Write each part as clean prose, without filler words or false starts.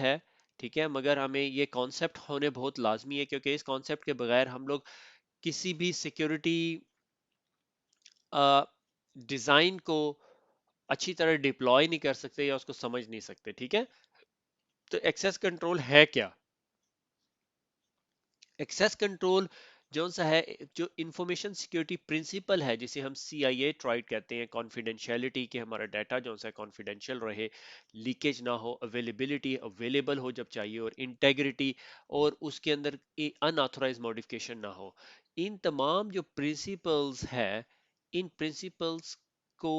है, ठीक है, मगर हमें ये कॉन्सेप्ट होने बहुत लाजमी है, क्योंकि इस कॉन्सेप्ट के बगैर हम लोग किसी भी सिक्योरिटी डिजाइन को अच्छी तरह डिप्लॉय नहीं कर सकते या उसको समझ नहीं सकते, ठीक है। तो एक्सेस कंट्रोल है क्या? एक्सेस कंट्रोल जो सा है, जो इंफॉर्मेशन सिक्योरिटी प्रिंसिपल है, जिसे हम CIA ट्राइड कहते हैं, कॉन्फिडेंशियलिटी, कि हमारा डाटा जो सा कॉन्फिडेंशियल रहे, लीकेज ना हो, अवेलेबिलिटी अवेलेबल हो जब चाहिए, और इंटेग्रिटी, और उसके अंदर अनऑथराइज मॉडिफिकेशन ना हो। इन तमाम जो प्रिंसिपल्स है, इन प्रिंसिपल्स को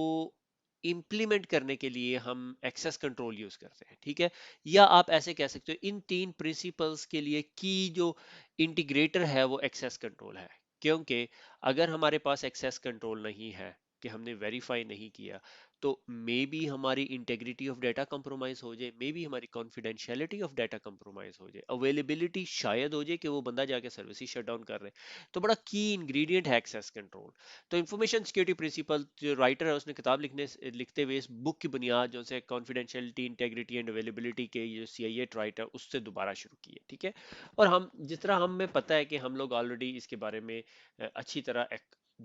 इम्प्लीमेंट करने के लिए हम एक्सेस कंट्रोल यूज करते हैं, ठीक है। या आप ऐसे कह सकते हो, इन तीन प्रिंसिपल्स के लिए की जो इंटीग्रेटर है वो एक्सेस कंट्रोल है। क्योंकि अगर हमारे पास एक्सेस कंट्रोल नहीं है, कि हमने वेरीफाई नहीं किया, तो मे बी हमारी इंटेग्रिटी ऑफ डाटा कंप्रोमाइज हो जाए, मे बी हमारी कॉन्फिडेंशियलिटी ऑफ डाटा कंप्रोमाइज हो जाए, अवेलेबिलिटी शायद हो जाए कि वो बंदा जाके सर्विस शट डाउन कर रहे हैं। तो बड़ा की इंग्रेडिएंट है एक्सेस कंट्रोल। तो इंफॉर्मेशन सिक्योरिटी प्रिंसिपल जो राइटर है उसने किताब लिखते हुए इस बुक की बुनियाद जो है कॉन्फिडेंशियलिटी, इंटेग्रिटी एंड अवेलेबिलिटी के जो CIA राइटर उससे दोबारा शुरू की है, ठीक है। और हम जिस तरह हमें पता है कि हम लोग ऑलरेडी इसके बारे में अच्छी तरह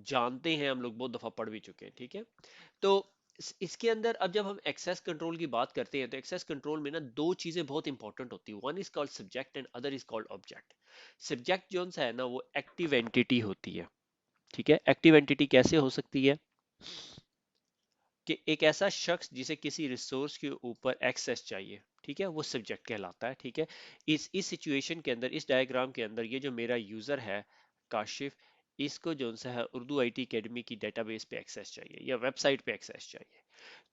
जानते हैं, हम लोग बहुत दफा पढ़ भी चुके हैं, ठीक है। तो इसके अंदर अब जब हम एक्सेस कंट्रोल की बात करते हैं, तो एक्सेस कंट्रोल में ना दो चीजें बहुत इंपॉर्टेंट होती है, one is called subject and other is called object. Subject जो है ना वो एक्टिव एंटिटी होती है, ठीक है। एक्टिव एंटिटी कैसे हो सकती है? कि एक ऐसा शख्स जिसे किसी रिसोर्स के ऊपर एक्सेस चाहिए, ठीक है, वो सब्जेक्ट कहलाता है, ठीक है। इस सिचुएशन के अंदर, इस डायग्राम के अंदर, ये जो मेरा यूजर है काशिफ, इसको जो सा है उर्दू IT अकेडमी की डेटाबेस पे एक्सेस चाहिए या वेबसाइट पे एक्सेस चाहिए।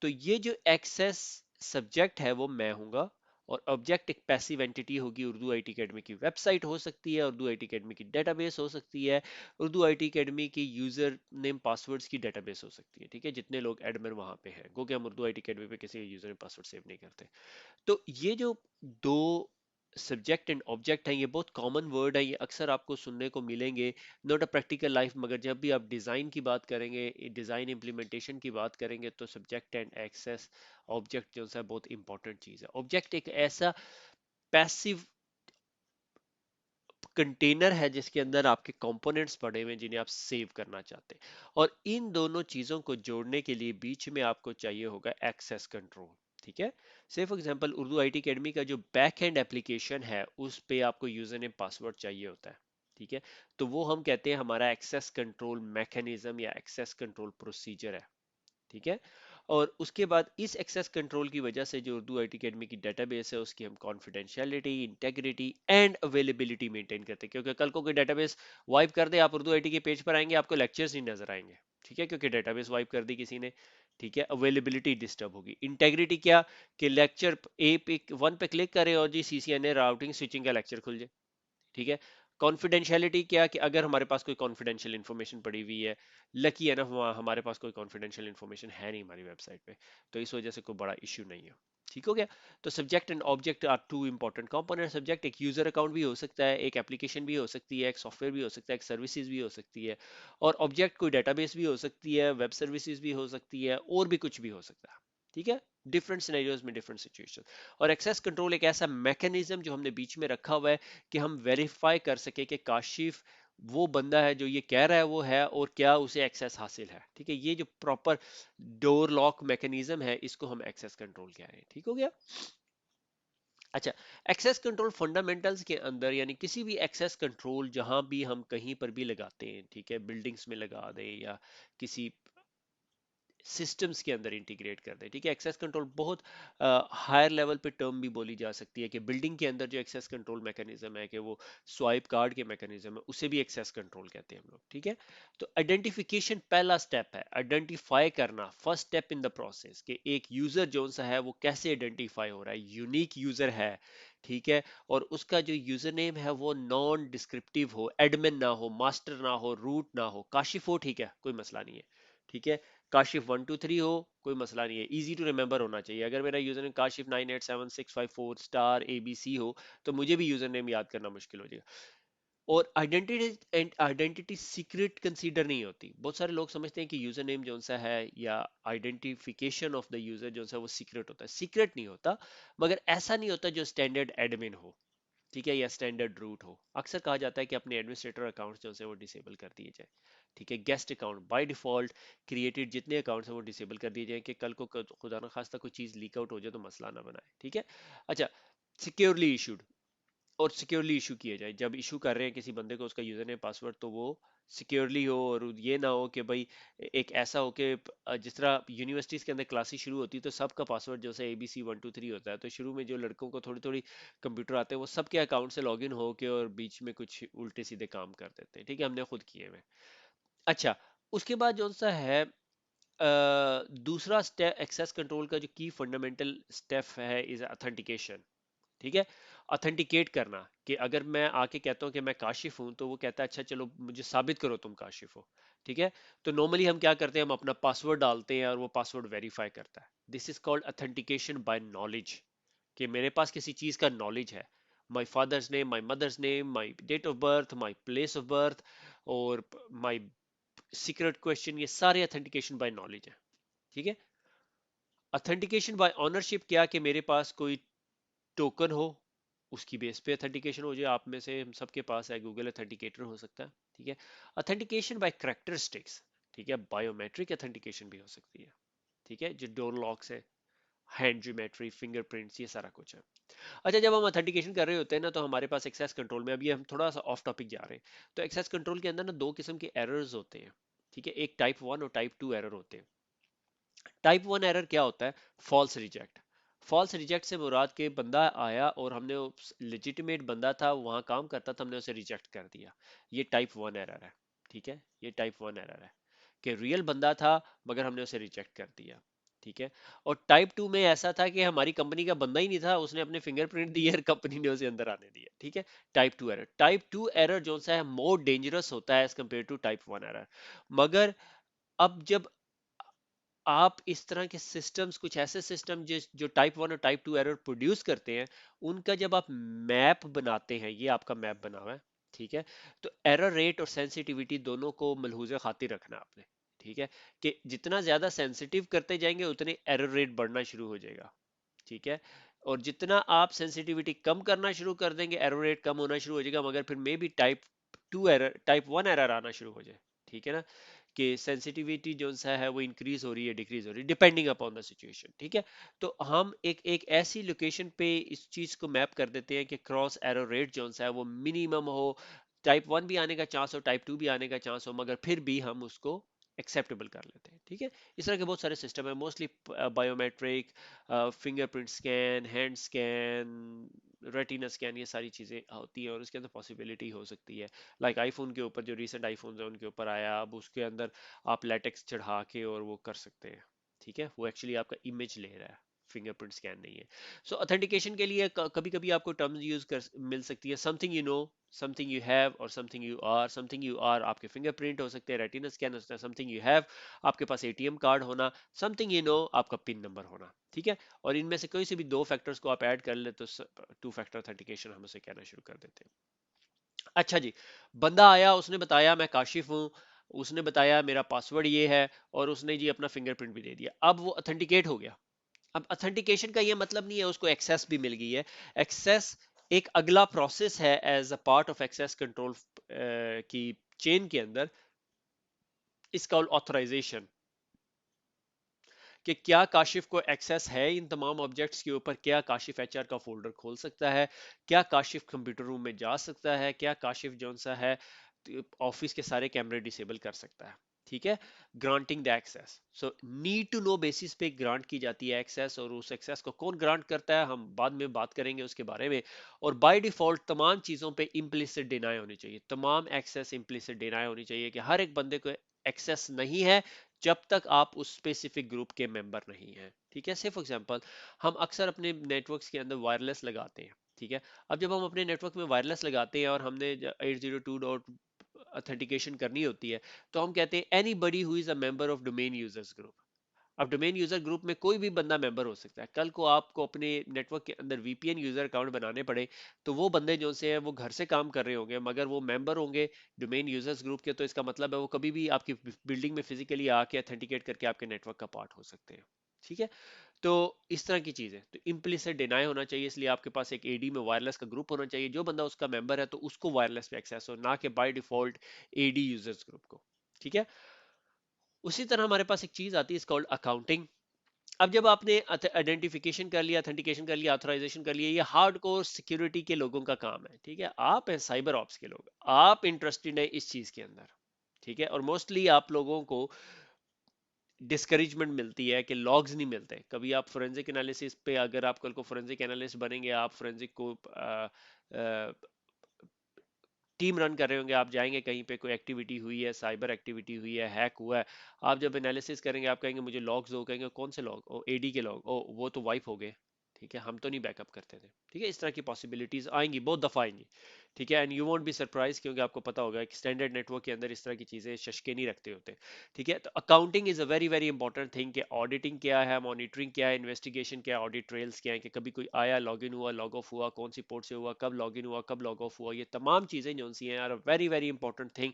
तो ये जो एक्सेस सब्जेक्ट है वो मैं हूंगा, और ऑब्जेक्ट एक पैसिव एंटिटी होगी, उर्दू IT अकेडमी की वेबसाइट हो सकती है, उर्दू IT अकेडमी की डेटाबेस हो सकती है, उर्दू IT अकेडमी की यूजर नेम पासवर्ड्स की डेटाबेस हो सकती है, ठीक है, जितने लोग एडमिन वहां पे हैं, क्योंकि हम उर्दू IT अकेडमी पे किसी यूजर नेम पासवर्ड सेव नहीं करते। तो ये जो दो सब्जेक्ट एंड ऑब्जेक्ट हैं, ये बहुत कॉमन वर्ड है, ये अक्सर आपको सुनने को मिलेंगे, नॉट अ प्रैक्टिकल लाइफ, मगर जब भी आप डिज़ाइन की बात करेंगे, डिज़ाइन इम्प्लीमेंटेशन की बात करेंगे, तो सब्जेक्ट एंड एक्सेस ऑब्जेक्ट जो है बहुत इंपॉर्टेंट चीज़ है। ऑब्जेक्ट एक ऐसा पैसिव कंटेनर है जिसके अंदर आपके कंपोनेंट्स पड़े हुए हैं जिन्हें आप सेव करना चाहते हैं, और इन दोनों चीजों को जोड़ने के लिए बीच में आपको चाहिए होगा एक्सेस कंट्रोल, ठीक है। से for example Urdu IT academy का जो बैक एंड एप्लीकेशन है उस पे आपको यूजर नेम पासवर्ड चाहिए होता है, ठीक है। तो वो हम कहते हैं हमारा एक्सेस कंट्रोल मैकेनिज्म या एक्सेस कंट्रोल प्रोसीजर है, ठीक है। और उसके बाद इस एक्सेस कंट्रोल की वजह से जो उर्दू IT अकेडमी की डेटाबेस है उसकी हम confidentiality, integrity and availability maintain करते हैं, क्योंकि कल को कोई डेटाबेस वाइप कर दे, आप उर्दू IT के पेज पर आएंगे, आपको लेक्चर्स नहीं नजर आएंगे, ठीक है, क्योंकि डेटाबेस वाइप कर दी किसी ने, ठीक है। अवेलेबिलिटी डिस्टर्ब होगी। इंटेग्रिटी क्या? कि लेक्चर ए पे वन पे क्लिक करें और जी CCNA राउटिंग स्विचिंग का लेक्चर खुल जाए, ठीक है। कॉन्फिडेंशियलिटी क्या? कि अगर हमारे पास कोई कॉन्फिडेंशियल इन्फॉर्मेशन पड़ी हुई है, लकी है ना, हमारे पास कोई कॉन्फिडेंशियल इन्फॉर्मेशन है नहीं हमारी वेबसाइट पे, तो इस वजह से कोई बड़ा इश्यू नहीं है, ठीक हो गया। तो subject and object are two important component. Subject एक यूजर अकाउंट भी हो सकता है, एक एप्लीकेशन भी हो सकती है, एक सॉफ्टवेयर भी हो सकता है, एक सर्विसेज भी हो सकती है, और ऑब्जेक्ट कोई डेटाबेस भी हो सकती है, वेब सर्विसेज भी हो सकती है, और भी कुछ भी हो सकता है, ठीक है। डिफरेंट सिनेरियोज में डिफरेंट सिचुएशन। और एक्सेस कंट्रोल एक ऐसा मैकेनिज्म जो हमने बीच में रखा हुआ है कि हम वेरीफाई कर सके कि काशिफ वो बंदा है जो ये कह रहा है वो है, और क्या उसे एक्सेस हासिल है, ठीक है। ये जो प्रॉपर डोर लॉक मैकेनिज्म है इसको हम एक्सेस कंट्रोल कह रहे हैं, ठीक हो गया। अच्छा, एक्सेस कंट्रोल फंडामेंटल्स के अंदर, यानी किसी भी एक्सेस कंट्रोल जहां भी हम कहीं पर भी लगाते हैं, ठीक है, बिल्डिंग्स में लगा दें या किसी सिस्टम्स के अंदर इंटीग्रेट कर दें, ठीक है। एक्सेस कंट्रोल बहुत हायर लेवल पे टर्म भी बोली जा सकती है, कि बिल्डिंग के अंदर जो एक्सेस कंट्रोल मैकेनिज्म है, कि वो स्वाइप कार्ड के मैकेनिज्म है, उसे भी एक्सेस कंट्रोल कहते हैं हम लोग, ठीक है। तो आइडेंटिफिकेशन पहला स्टेप है, आइडेंटिफाई करना, first step in the process, कि एक यूजर जो सा है वो कैसे आइडेंटिफाई हो रहा है, यूनिक यूजर है, ठीक है। और उसका जो यूजर नेम है वो नॉन डिस्क्रिप्टिव हो, एडमिन ना हो, मास्टर ना हो, रूट ना हो, काशिफ हो, ठीक है, कोई मसला नहीं है, ठीक है। काशिफ 123 हो, कोई मसला नहीं है, इजी टू रिमेंबर होना चाहिए। अगर मेरा user name Kashif 987654 star ABC हो, तो मुझे भी यूजर नेम याद करना मुश्किल हो जाएगा। और identity and identity secret consider नहीं होती। बहुत सारे लोग समझते हैं कि यूजर नेम जो सा है या आइडेंटिफिकेशन ऑफ द यूजर जो सा वो सीक्रेट होता है। सीक्रेट नहीं होता, मगर ऐसा नहीं होता जो स्टैंडर्ड एडमिन हो, ठीक है, या स्टैंडर्ड रूट हो। अक्सर कहा जाता है कि अपने एडमिनिस्ट्रेटर अकाउंट्स जो है वो डिसेबल कर दिए जाए, ठीक है। Guest account by default created जितने अकाउंट्स हैं वो डिसेबल कर दिए जाए कि कल को खुदा ना खास्ता कोई चीज लीक आउट हो जाए तो मसला ना बनाए, ठीक है। अच्छा, सिक्योरली इशूड और सिक्योरली इशू किए जाए। जब इशू कर रहे हैं किसी बंदे को उसका यूजर नेम पासवर्ड, तो वो सिक्योरली हो, और ये ना हो कि भाई एक ऐसा हो कि जिस तरह यूनिवर्सिटीज के अंदर क्लासेस शुरू होती है तो सबका पासवर्ड जो है ABC 1 2 3 होता है, तो शुरू में जो लड़कों को थोड़ी थोड़ी कंप्यूटर आते हैं वो सबके अकाउंट से लॉगिन हो के और बीच में कुछ उल्टे सीधे काम कर देते हैं, ठीक है, हमने खुद किए हुए। अच्छा, उसके बाद जो सा है दूसरा स्टेप एक्सेस कंट्रोल का जो की फंडामेंटल स्टेप है इज ऑथेंटिकेशन, ठीक है। ऑथेंटिकेट करना कि अगर मैं आके कहता हूँ कि मैं काशिफ हूं, तो वो कहता है अच्छा चलो मुझे साबित करो तुम काशिफ हो, ठीक है। तो नॉर्मली हम क्या करते हैं, हम अपना पासवर्ड डालते हैं और वो पासवर्ड वेरीफाई करता है। This is called authentication by knowledge, कि मेरे पास किसी चीज का नॉलेज है। My father's name, my mother's name, my date of birth, my place of birth, और माई सीक्रेट क्वेश्चन, ये सारे ऑथेंटिकेशन बाय नॉलेज है, ठीक है। ऑथेंटिकेशन बाय ऑनरशिप क्या, कि मेरे पास कोई टोकन हो, उसकी बेस पे ऑथेंटिकेशन हो जाए। आप में से हम सबके पास है गूगल ऑथेंटिकेटर हो सकता है, ठीक है। ऑथेंटिकेशन बाय कैरेक्टरिस्टिक्स, ठीक है, बायोमेट्रिक ऑथेंटिकेशन भी हो सकती है, ठीक है, जो डोर लॉक्स है, हैंड ज्योमेट्री, फिंगरप्रिंट्स, ये सारा कुछ है। अच्छा, जब हम ऑथेंटिकेशन कर रहे होते हैं ना, तो हमारे पास एक्सेस कंट्रोल में, अभी हम थोड़ा सा ऑफ टॉपिक जा रहे हैं, तो एक्सेस कंट्रोल के अंदर ना दो किस्म के एरर्स होते हैं, ठीक है। एक टाइप 1 और टाइप 2 एरर होते हैं। टाइप 1 एरर क्या होता है, फॉल्स रिजेक्ट। फॉल्स रिजेक्ट से मुराद के बंदा आया और हमने लेजिटिमेट बंदा था, वहां काम करता था, हमने उसे रिजेक्ट कर दिया। ये टाइप 1 एरर है, ठीक है, ये टाइप 1 एरर है कि रियल बंदा था मगर हमने उसे रिजेक्ट कर दिया, ठीक है। और टाइप 2 में ऐसा था कि हमारी कंपनी का बंदा ही नहीं था, उसने अपने फिंगरप्रिंट दिए और कंपनी ने उसे अंदर आने दिया, ठीक है। टाइप 2 एरर जो सा है मोर डेंजरस होता है as compare to type 1 error. मगर अब जब आप इस तरह के सिस्टम्स, कुछ ऐसे सिस्टम जो टाइप 1 और टाइप 2 एरर प्रोड्यूस करते हैं, उनका जब आप मैप बनाते हैं, ये आपका मैप बना हुआ है, ठीक है, तो एरर रेट और सेंसिटिविटी दोनों को मलहूज़ खातिर रखना आपने, ठीक है, कि जितना ज्यादा सेंसिटिव करते जाएंगे उतने एरर रेट बढ़ना शुरू हो जाएगा, ठीक है। और जितना आप सेंसिटिविटी कम करना शुरू कर देंगे एरर रेट कम होना शुरू हो जाएगा, मगर फिर मे भी टाइप 1 एरर आना शुरू हो जाए, ठीक है ना, कि सेंसिटिविटी जो सा है वो इंक्रीज हो रही है, डिक्रीज हो रही है, डिपेंडिंग अपॉन द सिचुएशन, ठीक है। तो हम एक एक ऐसी लोकेशन पे इस चीज को मैप कर देते हैं कि क्रॉस एरर रेट जो सा है वो मिनिमम हो, टाइप 1 भी आने का चांस हो, टाइप 2 भी आने का चांस हो, मगर फिर भी हम उसको एक्सेप्टेबल कर लेते हैं, ठीक है। इस तरह के बहुत सारे सिस्टम है, mostly biometric, fingerprint scan, hand scan, retina scan, ये सारी चीजें होती हैं, और उसके अंदर पॉसिबिलिटी हो सकती है लाइक आईफोन के ऊपर जो रिसेंट आईफोन है उनके ऊपर आया, अब उसके अंदर आप लेटेक्स चढ़ा के और वो कर सकते हैं, ठीक है, वो एक्चुअली आपका इमेज ले रहा है, फिंगरप्रिंट स्कैन नहीं है। सो ऑथेंटिकेशन के लिए कभी कभी आपको टर्म्स यूज कर मिल सकती है, something you know, something you have, और something you are. Something you are आपके फिंगरप्रिंट हो सकते हैं, रेटिना स्कैन हो सकता है। समथिंग यू हैव आपके पास एटीएम कार्ड होना, समथिंग यू नो आपका पिन नंबर होना, ठीक है। और इनमें से कोई से भी दो फैक्टर्स को आप ऐड कर ले तो 2 फैक्टर ऑथेंटिकेशन हम उसे कहना शुरू कर देते हैं। अच्छा जी, बंदा आया, उसने बताया मैं काशिफ हूँ, उसने बताया मेरा पासवर्ड ये है, और उसने जी अपना फिंगरप्रिंट भी दे दिया, अब वो ऑथेंटिकेट हो गया। अब ऑथेंटिकेशन का ये मतलब नहीं है उसको एक्सेस भी मिल गई है। एक्सेस एक अगला प्रोसेस है as a part of access control की चेन के अंदर, इसका ऑथराइजेशन, कि क्या काशिफ को एक्सेस है इन तमाम ऑब्जेक्ट्स के ऊपर, क्या काशिफ एचआर का फोल्डर खोल सकता है, क्या काशिफ कंप्यूटर रूम में जा सकता है, क्या काशिफ जौन सा है ऑफिस के सारे कैमरे डिसेबल कर सकता है, ठीक है। Granting the access, so need to know basis पे ग्रांट की जाती है एक्सेस, और उस एक्सेस को कौन ग्रांट करता है हम बाद में बात करेंगे उसके बारे में। और बाय डिफॉल्ट तमाम चीजों पे इम्प्लिसिट डिनाई होनी चाहिए, तमाम एक्सेस इम्प्लिसिट डिनाई होनी चाहिए, कि हर एक बंदे को एक्सेस नहीं है जब तक आप उस स्पेसिफिक ग्रुप के मेंबर नहीं हैं, ठीक है। से फॉर एग्जांपल हम अक्सर अपने नेटवर्क्स के अंदर वायरलेस लगाते हैं, ठीक है। अब जब हम अपने नेटवर्क में वायरलेस लगाते हैं और हमने 802 डॉट ऑथेंटिकेशन करनी होती है, तो हम कहते हैं any buddy who is a member of domain users group. अब डोमेन यूजर ग्रुप में कोई भी बंदा मेंबर हो सकता है। कल को आपको अपने नेटवर्क के अंदर वीपीएन यूजर अकाउंट बनाने पड़े, तो वो बंदे जो से हैं वो घर से काम कर रहे होंगे, मगर वो मेंबर होंगे डोमेन यूजर्स ग्रुप के, तो इसका मतलब है वो कभी भी आपकी बिल्डिंग में फिजिकली आके ऑथेंटिकेट करके आपके नेटवर्क का पार्ट हो सकते हैं। ठीक है, तो इस तरह की चीज है। तो इम्प्लिसिट डिनाई होना चाहिए, इसलिए आपके पास एक एडी में वायरलेस का ग्रुप होना चाहिए, जो बंदा उसका मेंबर है तो उसको वायरलेस पे एक्सेस हो, ना कि by default AD users group को। ठीक है, उसी तरह हमारे पास एक चीज आती है इस कॉल्ड अकाउंटिंग। अब जब आपने आइडेंटिफिकेशन कर लिया, ऑथेंटिकेशन कर लिया, ऑथराइजेशन कर लिया, ये हार्डकोर सिक्योरिटी के लोगों का काम है। ठीक है, आप हैं साइबर ऑप्स के लोग, आप इंटरेस्टेड है इस चीज के अंदर। ठीक है, और मोस्टली आप लोगों को डिस्करेजमेंट मिलती है कि लॉग्स नहीं मिलते। कभी आप फोरेंसिक एनालिसिस पे, अगर आप कल को फोरेंसिक एनालिस्ट बनेंगे, आप फोरेंसिक को टीम रन कर रहे होंगे, आप जाएंगे कहीं पे, कोई एक्टिविटी हुई है, साइबर एक्टिविटी हुई है, हैक हुआ है, आप जब एनालिसिस करेंगे आप कहेंगे मुझे लॉग्स दो, कहेंगे कौन से लॉग? ओ एडी के लॉग, ओ वो तो वाइप हो गए। ठीक है, हम तो नहीं बैकअप करते थे। ठीक है, इस तरह की पॉसिबिलिटीज आएंगी, बहुत दफा आएंगी। ठीक है, and you won't be surprise, क्योंकि आपको पता होगा कि स्टैंडर्ड नेटवर्क के अंदर इस तरह की चीजें शशके नहीं रखते होते। ठीक है, तो accounting is a very very important thing, कि ऑडिटिंग क्या है, मॉनिटरिंग क्या है, इन्वेस्टिगेशन क्या है, ऑडिट ट्रेल्स क्या है, कि कभी कोई आया, लॉग इन हुआ, लॉग ऑफ हुआ, कौन सी पोर्ट से हुआ, कब लॉग इन हुआ, कब लॉग ऑफ हुआ, ये तमाम चीजें जो सी हैं are very very important thing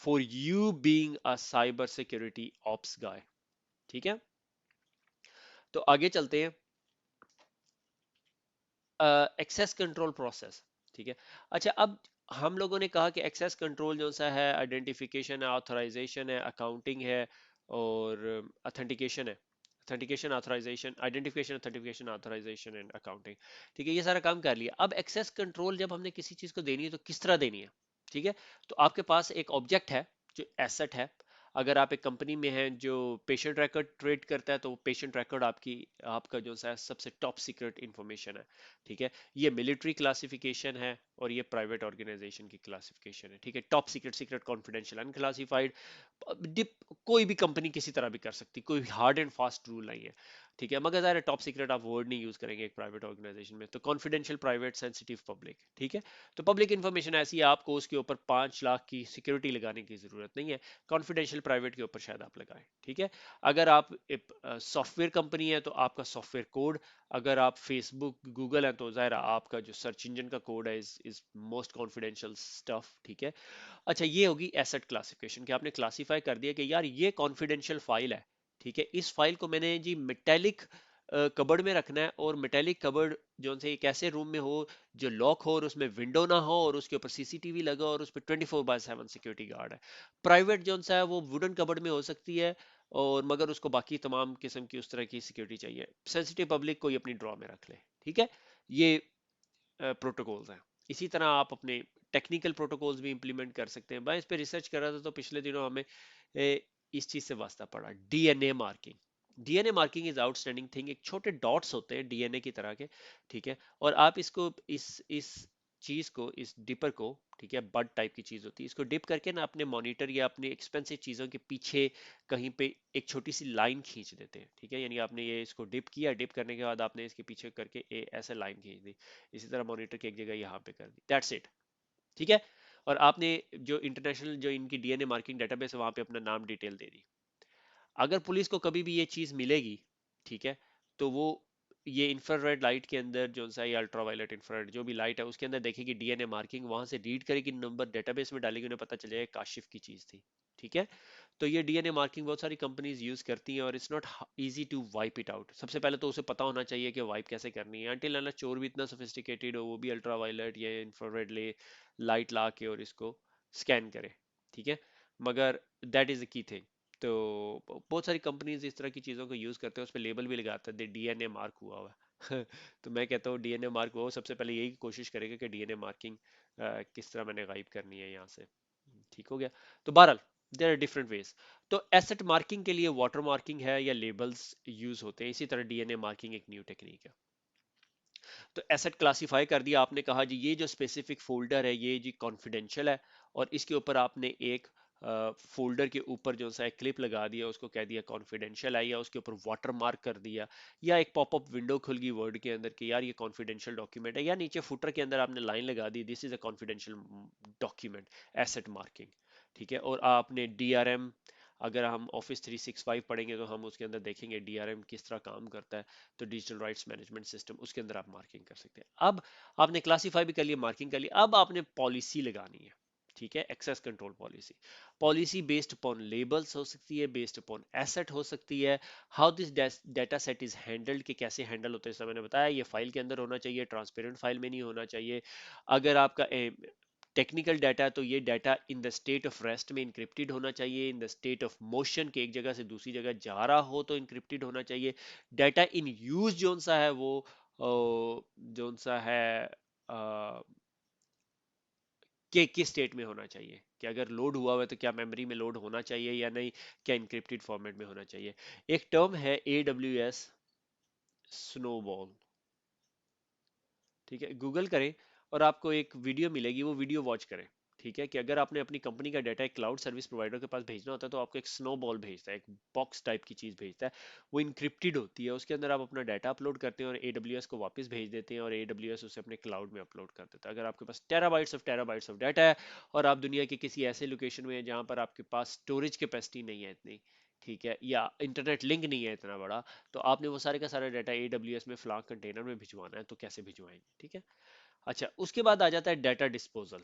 for you being a cyber security ops guy. ठीक है, तो आगे चलते हैं। Access control process. ठीक है, अच्छा, अब हम लोगों ने कहा कि एक्सेस कंट्रोल जो सा है, आइडेंटिफिकेशन है, ऑथराइजेशन है, अकाउंटिंग है, और ऑथेंटिकेशन है। Authentication, authorisation, identification, authentification, authorisation and accounting. ठीक है, ये सारा काम कर लिया। अब एक्सेस कंट्रोल जब हमने किसी चीज को देनी है तो किस तरह देनी है? ठीक है, तो आपके पास एक ऑब्जेक्ट है जो एसेट है। अगर आप एक कंपनी में हैं जो पेशेंट रिकॉर्ड ट्रेड करता है, तो पेशेंट रिकॉर्ड आपकी, आपका जो सा सबसे टॉप सीक्रेट इंफॉर्मेशन है। ठीक है, ये मिलिट्री क्लासिफिकेशन है और ये प्राइवेट ऑर्गेनाइजेशन की क्लासिफिकेशन है। ठीक है, top secret, secret confidential, unclassified, कोई भी कंपनी किसी तरह भी कर सकती, कोई हार्ड एंड फास्ट रूल नहीं है। ठीक है, मगर ज़ाहिर है टॉप सीक्रेट आप वर्ड नहीं यूज करेंगे एक प्राइवेट ऑर्गेनाइजेशन में, तो कॉन्फिडेंशियल, प्राइवेट, सेंसिटिव, पब्लिक। ठीक है, तो पब्लिक इंफॉर्मेशन ऐसी है, आपको उसके ऊपर 5 लाख की सिक्योरिटी लगाने की जरूरत नहीं है। कॉन्फिडेंशियल, प्राइवेट के ऊपर शायद आप लगाएं। ठीक है, अगर आप सॉफ्टवेयर कंपनी है तो आपका सॉफ्टवेयर कोड, अगर आप फेसबुक, गूगल है, तो जाहिर है आपका जो सर्च इंजन का कोड है इज मोस्ट कॉन्फिडेंशियल स्टफ। ठीक है, अच्छा, ये होगी एसेट क्लासिफिकेशन, कि आपने क्लासिफाई कर दिया कि यार ये कॉन्फिडेंशियल फाइल है। ठीक है, इस फाइल को मैंने जी मेटेलिक कबर्ड में रखना है, और मेटेलिक कबर्ड जो से एक ऐसे रूम में हो जो लॉक हो, और उसमें विंडो ना हो, और उसके ऊपर सीसीटीवी लगा हो, और उस पर 24/7 सिक्योरिटी गार्ड है। प्राइवेट जो सा है वो वुडन कबर्ड में हो सकती है, और मगर उसको बाकी तमाम किस्म की उस तरह की सिक्योरिटी चाहिए। सेंसिटिव पब्लिक कोई अपनी ड्रॉ में रख ले। ठीक है, ये प्रोटोकॉल्स हैं। इसी तरह आप अपने टेक्निकल प्रोटोकॉल्स भी इंप्लीमेंट कर सकते हैं। मैं इस पे रिसर्च कर रहा था तो पिछले दिनों हमें इस चीज से वास्ता पड़ा, DNA marking. DNA marking is outstanding thing. एक छोटे डॉट्स होते हैं डीएनए की तरह के। ठीक है, और आप इसको, इस चीज को, इस डिपर को, ठीक है, बड टाइप की चीज होती है, इसको डिप करके ना अपने मॉनिटर या अपने एक्सपेंसिव चीजों के पीछे कहीं पे एक छोटी सी लाइन खींच देते हैं। ठीक है, यानी आपने ये इसको डिप किया, डिप करने के बाद आपने इसके पीछे करके ऐसे लाइन खींच दी, इसी तरह मॉनिटर की एक जगह यहाँ पे कर दी, दैट्स इट। ठीक है, और आपने जो इंटरनेशनल जो इनकी डीएनए मार्किंग डेटाबेस है वहां पे अपना नाम डिटेल दे दी। अगर पुलिस को कभी भी ये चीज मिलेगी, ठीक है, तो वो ये इंफ्रारेड लाइट के अंदर जो सा, ये अल्ट्रावायलेट इंफ्रारेड जो भी लाइट है उसके अंदर देखेगी डीएनए मार्किंग, वहां से रीड करेगी, नंबर डेटाबेस में डालेगी, उन्हें पता चल जाएगा काशिफ की चीज थी। ठीक है, तो ये डीएनए मार्किंग बहुत सारी कंपनीज यूज करती हैं, और it's not easy to wipe it out. सबसे पहले तो उसे पता होना चाहिए कि वाइप कैसे करनी है, अनटिल अनलेस चोर भी इतना सोफिस्टिकेटेड हो, वो भी अल्ट्रावायलेट या इंफ्रारेड ले लाइट ला के और इसको स्कैन करे। ठीक है, मगर that is the key thing. तो बहुत सारी कंपनीज इस तरह की चीज़ों को यूज़ करते हैं, उस पर लेबल भी लगाते हैं डीएनए मार्क हुआ हुआ है। तो मैं कहता हूँ डीएनए मार्क हो, सबसे पहले यही कोशिश करेगा कि डीएनए मार्किंग किस तरह मैंने गायब करनी है यहाँ से। ठीक हो गया, तो बहरहाल देयर आर डिफरेंट वेज। तो एसेट मार्किंग के लिए वाटर मार्किंग है या लेबल्स यूज होते हैं, इसी तरह डीएनए मार्किंग एक न्यू टेक्निक है। तो एसेट क्लासिफाई कर दिया, आपने कहा जी ये जो स्पेसिफिक फोल्डर है ये जी कॉन्फिडेंशियल है, और इसके ऊपर आपने एक फोल्डर के ऊपर जो सा एक क्लिप लगा दिया, उसको कह दिया कॉन्फिडेंशियल है, या उसके ऊपर वाटर मार्क कर दिया, या एक पॉपअप विंडो खुल गई वर्ड के अंदर कि यार ये कॉन्फिडेंशियल डॉक्यूमेंट है, या नीचे फुटर के अंदर आपने लाइन लगा दी this is a confidential document, asset marking. ठीक है, और आपने डीआरएम अगर हम ऑफिस 365 पढ़ेंगे तो हम उसके अंदर देखेंगे डीआरएम किस तरह काम करता है, तो डिजिटल राइट्स मैनेजमेंट सिस्टम, उसके अंदर आप मार्किंग कर सकते हैं। अब आपने क्लासीफाई भी कर लिया, मार्किंग कर लिया, अब आपने पॉलिसी लगानी है। ठीक है, access control policy. Policy based upon labels हो सकती है, बेस्ड अपॉन एसेट हो सकती है, how this data set is handled, कि कैसे हैंडल होते हैं, जैसा मैंने बताया ये फाइल के अंदर होना चाहिए, ट्रांसपेरेंट फाइल में नहीं होना चाहिए। अगर आपका टेक्निकल डाटा, तो ये data in the state of rest में इंक्रिप्टेड होना चाहिए, in the state of motion के एक जगह से दूसरी जगह जा रहा हो तो इंक्रिप्टेड होना चाहिए। डाटा इन यूज जोन सा है वो जोन सा है कि किस स्टेट में होना चाहिए, कि अगर लोड हुआ हुआ है तो क्या मेमोरी में लोड होना चाहिए या नहीं, क्या इंक्रिप्टेड फॉर्मेट में होना चाहिए। एक टर्म है AWS स्नोबॉल। ठीक है, गूगल करें और आपको एक वीडियो मिलेगी, वो वीडियो वॉच करें। ठीक है, कि अगर आपने अपनी कंपनी का डाटा एक क्लाउड सर्विस प्रोवाइडर के पास भेजना होता है तो आपको एक स्नोबॉल भेजता है, एक बॉक्स टाइप की चीज भेजता है, वो इंक्रिप्टेड होती है, उसके अंदर आप अपना डाटा अपलोड करते हैं और AWS को वापस भेज देते हैं और AWS उसे अपने क्लाउड में अपलोड कर देता है। अगर आपके पास टेराबाइट्स ऑफ डाटा है और आप दुनिया के किसी ऐसे लोकेशन में हैं जहां पर आपके पास स्टोरेज कैपेसिटी नहीं है इतनी, ठीक है, या इंटरनेट लिंक नहीं है इतना बड़ा, तो आपने वो सारे का सारा डाटा AWS में फ्लास्क कंटेनर में भिजवाना है, तो कैसे भिजवाएंगे। ठीक है, अच्छा उसके बाद आ जाता है डाटा डिस्पोजल।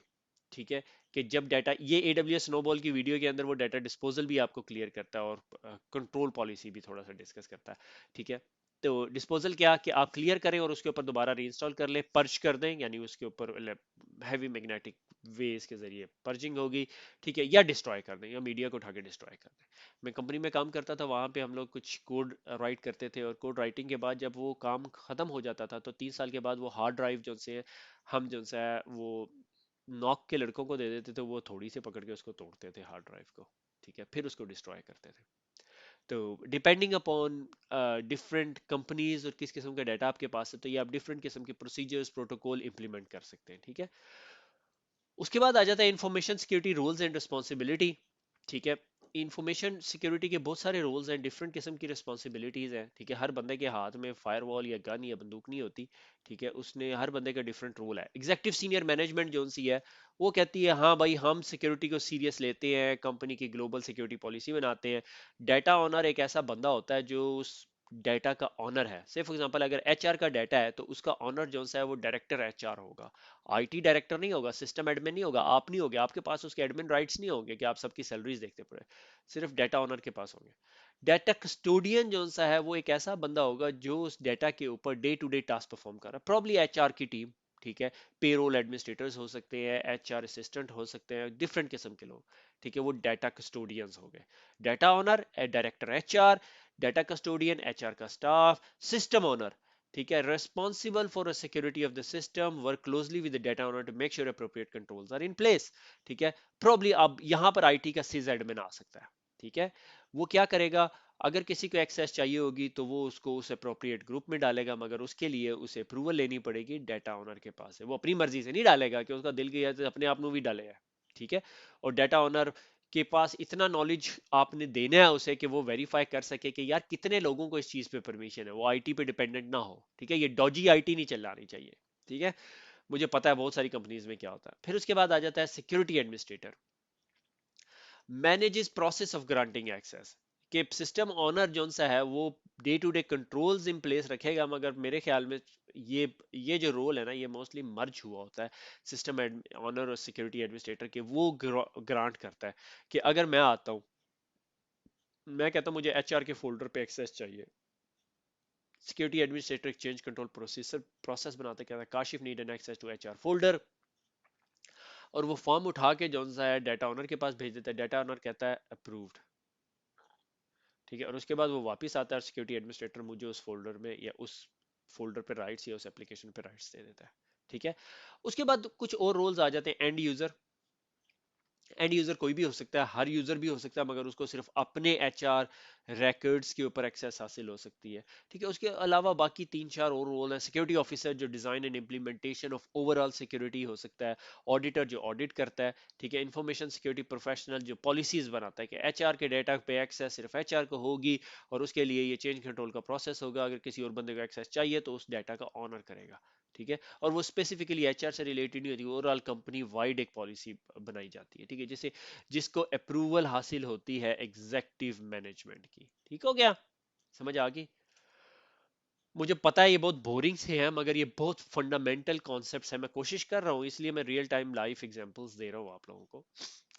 ठीक है, कि जब डाटा, ये AWS स्नोबॉल की वीडियो के अंदर वो डाटा डिस्पोजल भी आपको क्लियर करता है और कंट्रोल पॉलिसी भी थोड़ा सा डिस्कस करता है। ठीक है, तो डिस्पोजल क्या कि आप क्लियर करें और उसके ऊपर दोबारा रीइंस्टॉल कर लें, पर्च कर दें, यानी उसके ऊपर हैवी मैग्नेटिक वेव्स के जरिए पर्जिंग होगी। ठीक है, या डिस्ट्रॉय कर दें, या मीडिया को उठा के डिस्ट्रॉय कर दें। मैं कंपनी में काम करता था, वहां पे हम लोग कुछ कोड राइट करते थे और कोड राइटिंग के बाद जब वो काम खत्म हो जाता था तो 3 साल के बाद वो हार्ड ड्राइव जो से हम जो सा वो नॉक के लड़कों को दे देते थे, वो थोड़ी से पकड़ के उसको तोड़ते थे हार्ड ड्राइव को। ठीक है, फिर उसको डिस्ट्रॉय करते थे। तो डिपेंडिंग अपॉन डिफरेंट कंपनीज और किस किस्म का डाटा आपके पास है, तो ये आप डिफरेंट किस्म के प्रोसीजर्स प्रोटोकॉल इंप्लीमेंट कर सकते हैं। ठीक है, उसके बाद आ जाता है information security rules and responsibility. ठीक है, इंफॉर्मेशन सिक्योरिटी के बहुत सारे रूल्स हैं, डिफरेंट किस्म की रिस्पॉन्सिबिलिटीज हैं। ठीक है, हर बंदे के हाथ में फायरवॉल या गन या बंदूक नहीं होती। ठीक है, उसने हर बंदे का डिफरेंट रोल है। एग्जेक्टिव सीनियर मैनेजमेंट जो सी है वो कहती है हाँ भाई हम सिक्योरिटी को सीरियस लेते हैं, कंपनी की ग्लोबल सिक्योरिटी पॉलिसी बनाते हैं। डाटा ऑनर एक ऐसा बंदा होता है जो उस डाटा का ऑनर है। से फॉर एग्जांपल अगर HR का डाटा है तो उसका ऑनर जो सा है वो डायरेक्टर HR होगा। IT डायरेक्टर नहीं होगा, सिस्टम एडमिन नहीं होगा, आप नहीं होगे, आपके पास उसके एडमिन राइट्स नहीं होंगे कि आप सबकी सैलरीज देखते पड़े, सिर्फ डाटा ओनर के पास होंगे। डाटा कस्टोडियन जो सा है वो एक ऐसा बंदा होगा जो उस डाटा के ऊपर day to day task perform कर रहा है, प्रॉब्ली HR की टीम। ठीक है, पेरोल एडमिनिस्ट्रेटर्स हो सकते हैं, HR असिस्टेंट हो सकते हैं, डिफरेंट किस्म के लोग। ठीक है, वो डाटा कस्टोडियंस हो गए। Data owner director HR, data custodian HR का स्टाफ, सिस्टम ओनर, ठीक है, responsible for the security of the system, work closely with the data owner to make sure appropriate controls are in place। ठीक है, probably अब यहां पर IT का सिज एडमिन आ सकता है। ठीक है, वो क्या करेगा, अगर किसी को एक्सेस चाहिए होगी तो वो उसको उस अप्रोप्रिएट ग्रुप में डालेगा, मगर उसके लिए उसे अप्रूवल लेनी पड़ेगी डाटा ओनर के पास है। वो अपनी मर्जी से नहीं डालेगा कि उसका दिल किया तो अपने आप में भी डालेगा। ठीक है, और डाटा ओनर के पास इतना नॉलेज आपने देना है उसे कि वो वेरीफाई कर सके कि यार कितने लोगों को इस चीज पे परमिशन है, वो IT पे डिपेंडेंट ना हो। ठीक है, ये डॉजी IT नहीं चलानी चाहिए। ठीक है, मुझे पता है बहुत सारी कंपनीज में क्या होता है। फिर उसके बाद आ जाता है security administrator, manages process of granting access, कि सिस्टम ऑनर जो सा है वो day to day controls in place रखेगा, मगर मेरे ख्याल में ये ये जो रोल है ना ये मोस्टली मर्ज हुआ होता है सिस्टम ऑनर और सिक्योरिटी एडमिनिस्ट्रेटर के। वो ग्रांट करता है कि अगर मैं आता हूँ, मैं कहता हूँ मुझे HR के फोल्डर पे एक्सेस चाहिए, security administrator change control process बनाते, कहता है Kashif need an access to HR folder, और वो फॉर्म उठा के जो सा है डाटा ओनर के पास भेज देता है, डाटा ओनर कहता है अप्रूव्ड। ठीक है, और उसके बाद वो वापस आता है, सिक्योरिटी एडमिनिस्ट्रेटर मुझे उस फोल्डर में या उस फोल्डर पे राइट्स या उस एप्लीकेशन पे राइट्स दे देता है। ठीक है, उसके बाद कुछ और रोल्स आ जाते हैं। एंड यूजर, एंड यूजर कोई भी हो सकता है, हर यूजर भी हो सकता है, मगर उसको सिर्फ अपने HR रिकॉर्ड्स के ऊपर एक्सेस हासिल हो सकती है। ठीक है, उसके अलावा बाकी 3-4 और रोल है। सिक्योरिटी ऑफिसर जो design and implementation of overall security हो सकता है, ऑडिटर जो ऑडिट करता है। ठीक है, इंफॉर्मेशन सिक्योरिटी प्रोफेशनल जो पॉलिसीज बनाता है कि HR के डेटा पे एक्सेस सिर्फ HR को होगी और उसके लिए ये चेंज कंट्रोल का प्रोसेस होगा, अगर किसी और बंदे को एक्सेस चाहिए तो उस डाटा का ऑनर करेगा। ठीक है, और वो स्पेसिफिकली HR से रिलेटेड नहीं होती, ओवरऑल कंपनी वाइड एक पॉलिसी बनाई जाती है। ठीक है, जिसे जिसको अप्रूवल हासिल होती है एग्जेक्टिव मैनेजमेंट की। ठीक हो गया, समझ आ गई? मुझे पता है ये बहुत बोरिंग से है, मगर ये बहुत फंडामेंटल कॉन्सेप्ट्स है। मैं कोशिश कर रहा हूँ, इसलिए मैं रियल टाइम लाइफ एग्जांपल्स दे रहा हूँ आप लोगों को।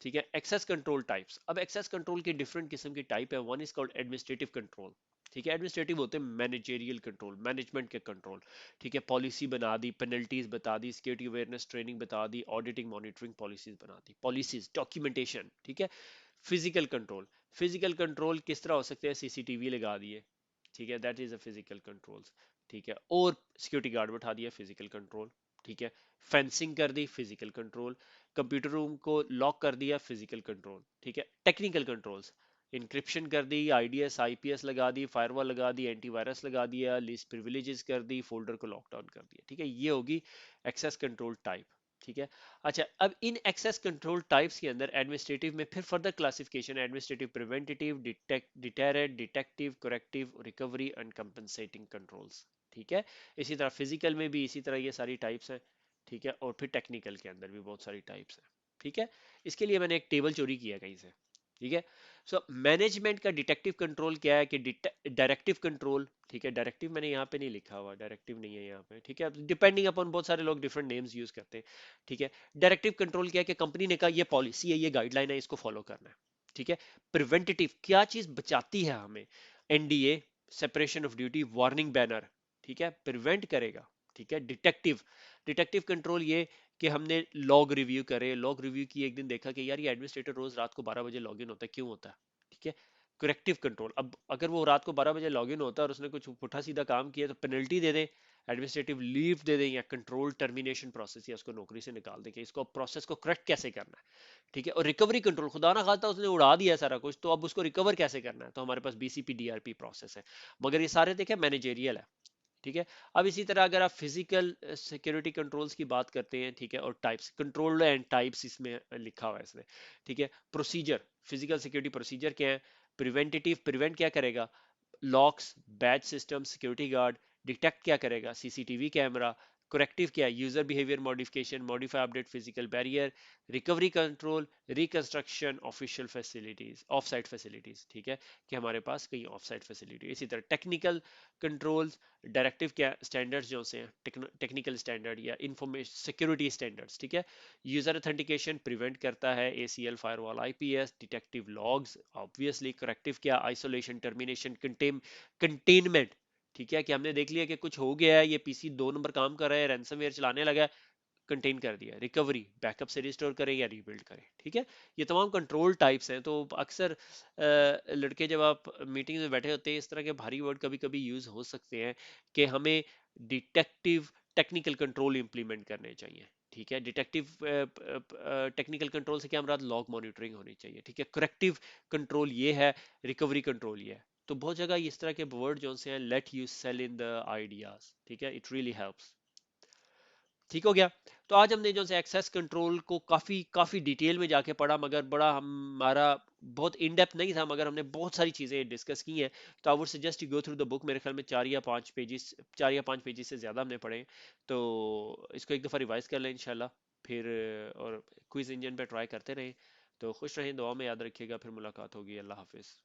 ठीक है, एक्सेस कंट्रोल टाइप्स। अब एक्सेस कंट्रोल की डिफरेंट किस्म की टाइप है। One is called administrative control. ठीक है, एडमिनिस्ट्रेटिव होते हैं मैनेजेरियल कंट्रोल, मैनेजमेंट के कंट्रोल। ठीक है, पॉलिसी बना दी, पेनल्टीज बता दी, सिक्योरिटी अवेयरनेस ट्रेनिंग बता दी, ऑडिटिंग मॉनिटरिंग पॉलिसीज बना दी, पॉलिसीज डॉक्यूमेंटेशन। ठीक है, फिजिकल कंट्रोल। फिजिकल कंट्रोल किस तरह हो सकते हैं? सीसीटीवी लगा दिए, ठीक है, that is a physical controls. ठीक है, और सिक्योरिटी गार्ड बैठा दिया, फिजिकल कंट्रोल। ठीक है, फेंसिंग कर दी, फिजिकल कंट्रोल। कंप्यूटर रूम को लॉक कर दिया, फिजिकल कंट्रोल। ठीक है, टेक्निकल कंट्रोल्स, इंक्रिप्शन कर दी, आईडीएस आईपीएस लगा दी, फायरवॉल लगा दी, एंटीवायरस लगा दिया, लिस्ट प्रिविलेजेस कर दी, फोल्डर को लॉकडाउन कर दिया। ठीक है, ये होगी एक्सेस कंट्रोल टाइप। ठीक है, अच्छा, अब इन एक्सेस कंट्रोल टाइप्स के अंदर एडमिनिस्ट्रेटिव में फिर further classification, administrative preventative, deterrent, detective, corrective, recovery and compensating controls. ठीक है, इसी तरह फिजिकल में भी इसी तरह ये सारी टाइप्स हैं। ठीक है, और फिर टेक्निकल के अंदर भी बहुत सारी टाइप्स हैं। ठीक है, इसके लिए मैंने एक टेबल चोरी किया कहीं से। ठीक है, सो मैनेजमेंट का डिटेक्टिव कंट्रोल क्या है कि डायरेक्टिव कंट्रोल। ठीक है, डायरेक्टिव मैंने यहाँ पे नहीं लिखा हुआ, डायरेक्टिव नहीं है यहाँ पे। ठीक है, डिपेंडिंग अपॉन बहुत सारे लोग डिफरेंट नेम्स यूज करते हैं। ठीक है, डायरेक्टिव कंट्रोल क्या है कि कंपनी ने कहा ये पॉलिसी है, ये गाइडलाइन है, इसको फॉलो करना है। ठीक है, प्रिवेंटेटिव क्या चीज बचाती है हमें? NDA, separation of duty, warning banner. ठीक है, प्रिवेंट करेगा। ठीक है, डिटेक्टिव, डिटेक्टिव कंट्रोल ये कि हमने लॉग रिव्यू करे, लॉग रिव्यू की, एक दिन देखा कि यार ये एडमिनिस्ट्रेटर रोज रात को 12 बजे लॉग इन होता है, क्यों होता है? ठीक है, करेक्टिव कंट्रोल, अब अगर वो रात को 12 बजे लॉग इन होता है और उसने कुछ पुठा सीधा काम किया तो पेनल्टी दे दें, एडमिनिस्ट्रेटिव लीव दे दें, या कंट्रोल टर्मिनेशन प्रोसेस, या उसको नौकरी से निकाल दें कि इसको प्रोसेस को करेक्ट कैसे करना है। ठीक है, और रिकवरी कंट्रोल, खुदा ना खास्ता उसने उड़ा दिया सारा कुछ, तो अब उसको रिकवर कैसे करना है? तो हमारे पास बीसीपी डीआरपी प्रोसेस है। मगर ये सारे देखें मैनेजेरियल है। ठीक है, अब इसी तरह अगर आप फिजिकल सिक्योरिटी कंट्रोल्स की बात करते हैं, ठीक है, और टाइप्स, कंट्रोल एंड टाइप्स इसमें लिखा हुआ है इसमें। ठीक है, प्रोसीजर, फिजिकल सिक्योरिटी प्रोसीजर क्या है? प्रिवेंटेटिव, प्रिवेंट क्या करेगा? Locks, batch system, security guard. Detect क्या करेगा? CCTV camera. करेक्टिव क्या है? User behaviour modification, modify update physical barrier. Recovery control, reconstruction, official facilities, of site facilities. ठीक है, कि हमारे पास कहीं ऑफ साइट फैसिलिटी। इसी तरह टेक्निकल कंट्रोल्स, डायरेक्टिव क्या? स्टैंडर्ड्स जो से हैं, टेक्निकल स्टैंडर्ड या इंफॉर्मेशन सिक्योरिटी स्टैंडर्ड्स। ठीक है, यूजर ऑथेंटिकेशन प्रिवेंट करता है, ACL, firewall, IPS. Detective logs, obviously. Corrective क्या? Isolation, termination, containment. ठीक है, कि हमने देख लिया कि कुछ हो गया है, ये पीसी 2 नंबर काम कर रहा है, रैंसमवेयर चलाने लगा है, कंटेन कर दिया। रिकवरी, बैकअप से रिस्टोर करें या रीबिल्ड करें। ठीक है, ये तमाम कंट्रोल टाइप्स हैं। तो अक्सर लड़के जब आप मीटिंग में बैठे होते हैं, इस तरह के भारी वर्ड कभी कभी यूज हो सकते हैं कि हमें डिटेक्टिव टेक्निकल कंट्रोल इंप्लीमेंट करने चाहिए। ठीक है, डिटेक्टिव टेक्निकल कंट्रोल से क्या हमारा लॉग मॉनिटरिंग होनी चाहिए। ठीक है, करेक्टिव कंट्रोल ये है, रिकवरी कंट्रोल ये है। तो बहुत जगह इस तरह के वर्ड जो से हैं, let you sell in the ideas. ठीक है, इट रियली हेल्प्स। ठीक हो गया। तो आज हमने जो से एक्सेस कंट्रोल को काफी काफी डिटेल में जाके पढ़ा, मगर बड़ा हमारा बहुत इन डेप्थ नहीं था, मगर हमने बहुत सारी चीजें डिस्कस की हैं। तो I would suggest you go through the book. मेरे ख्याल में 4 या 5 पेजेस, 4 या 5 पेजेस से ज्यादा हमने पढ़े हैं। तो इसको एक दफा रिवाइज कर लें इंशाल्लाह। फिर और क्विज इंजन पे ट्राई करते रहें। तो खुश रहें, दुआ में याद रखिएगा, फिर मुलाकात होगी। अल्लाह हाफिज।